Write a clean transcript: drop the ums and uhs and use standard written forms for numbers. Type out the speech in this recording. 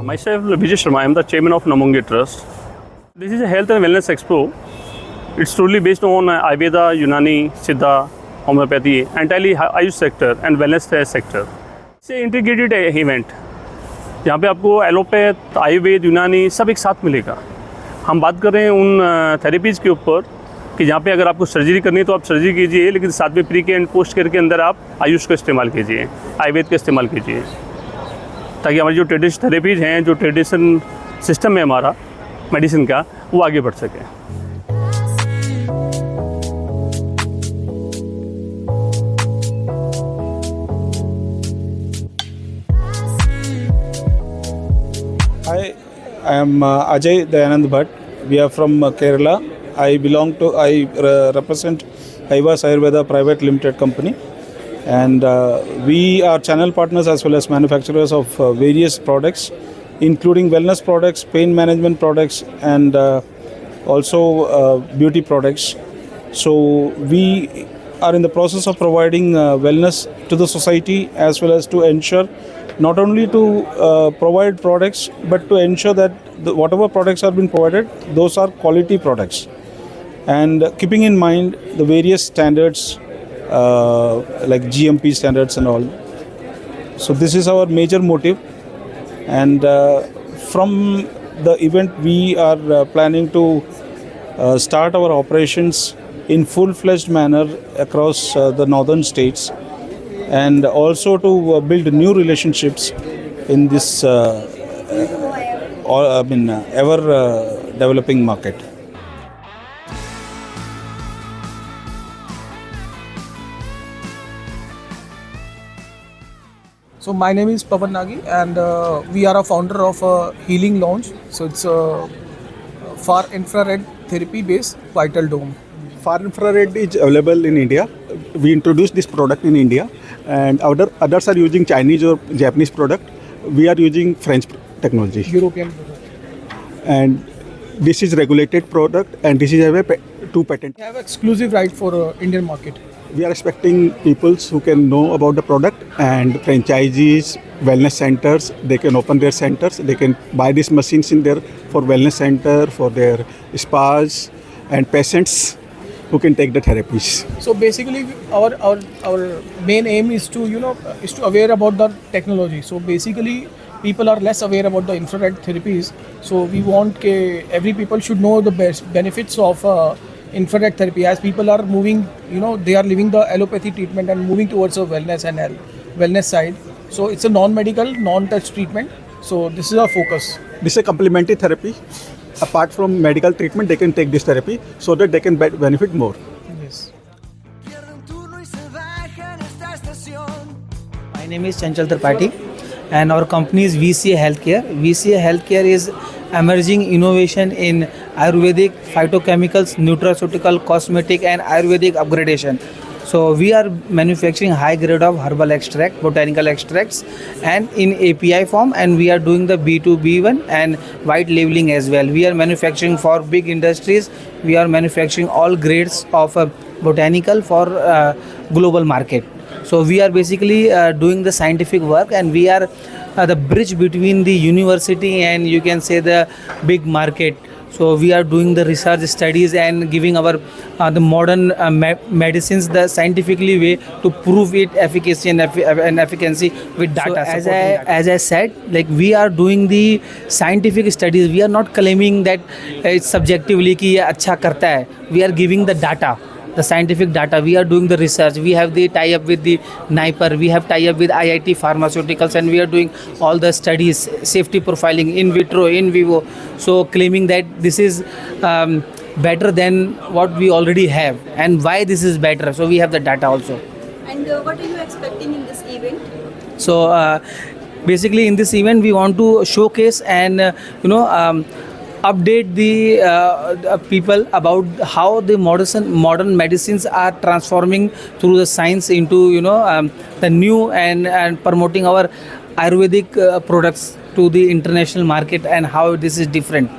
Myself, Vijay Sharma. I am the chairman of Namungi Trust. This is a health and wellness expo. It's truly based on Ayurveda, Unani, Siddha, homeopathy, entirely Ayush sector and wellness sector. It's an integrated event. यहाँ पे आपको allopath, Ayurveda, यूनानी सब एक साथ मिलेगा. हम बात कर रहे हैं उन थेरेपीज़ के ऊपर कि जहाँ पे अगर आपको सर्जरी करनी है तो आप सर्जरी कीजिए, लेकिन साथ में प्री के एंड पोस्ट केयर के अंदर आप आयुष का इस्तेमाल कीजिए, आयुर्वेद का इस्तेमाल कीजिए, ताकि हमारी जो ट्रेडिशनल थेरेपीज़ हैं, जो ट्रेडिशन सिस्टम है हमारा मेडिसिन का, वो आगे बढ़ सके. Hi, I am Ajay Dayanand Bhatt. We are from Kerala. I represent Aivas Ayurveda Private Limited Company, and we are channel partners as well as manufacturers of various products, including wellness products, pain management products, and also beauty products. So we are in the process of providing wellness to the society, as well as to ensure not only to provide products, but to ensure that whatever products are being provided, those are quality products, and keeping in mind the various standards like GMP standards and all. So this is our major motive, and from the event we are planning to start our operations in full-fledged manner across the northern states, and also to build new relationships in this ever developing market. So my name is Pavan Nagi, and we are a founder of Healing Lounge. So it's a far infrared therapy based vital dome. Far infrared is available in India. We introduced this product in India, and others are using Chinese or Japanese product. We are using French technology. European product. And this is regulated product, and this is two patent. We have exclusive right for Indian market. We are expecting people who can know about the product, and franchisees, wellness centers, they can open their centers. They can buy these machines in there for wellness center, for their spas, and patients who can take the therapies. So basically, our main aim is to aware about the technology. So basically, people are less aware about the infrared therapies. So we want every people should know the best benefits of infrared therapy. As people are moving, they are leaving the allopathy treatment and moving towards a wellness and wellness side. So it's a non-medical, non-touch treatment. So this is our focus. This is a complementary therapy. Apart from medical treatment, they can take this therapy so that they can benefit more. Yes. My name is Chanchal Tripathi, and our company is VCA Healthcare. VCA Healthcare is emerging innovation in Ayurvedic, phytochemicals, nutraceutical, cosmetic, and Ayurvedic upgradation. So we are manufacturing high grade of herbal extract, botanical extracts, and in API form, and we are doing the B2B1 and white labeling as well. We are manufacturing for big industries. We are manufacturing all grades of botanical for global market. So we are basically doing the scientific work, and we are the bridge between the university and you can say the big market. So we are doing the research studies and giving our the modern medicines the scientifically way to prove it efficacy and efficacy with data. So as I said, like we are doing the scientific studies. We are not claiming that it's subjectively कि ये अच्छा करता है. We are giving the data. The scientific data. We are doing the research. We have the tie-up with the NIPER. We have tie-up with IIT Pharmaceuticals, and we are doing all the studies, safety profiling, in vitro, in vivo. So claiming that this is better than what we already have, and why this is better. So we have the data also. And what are you expecting in this event? So basically in this event we want to showcase and update the people about how the modern medicines are transforming through the science into the new and promoting our Ayurvedic products to the international market, and how this is different.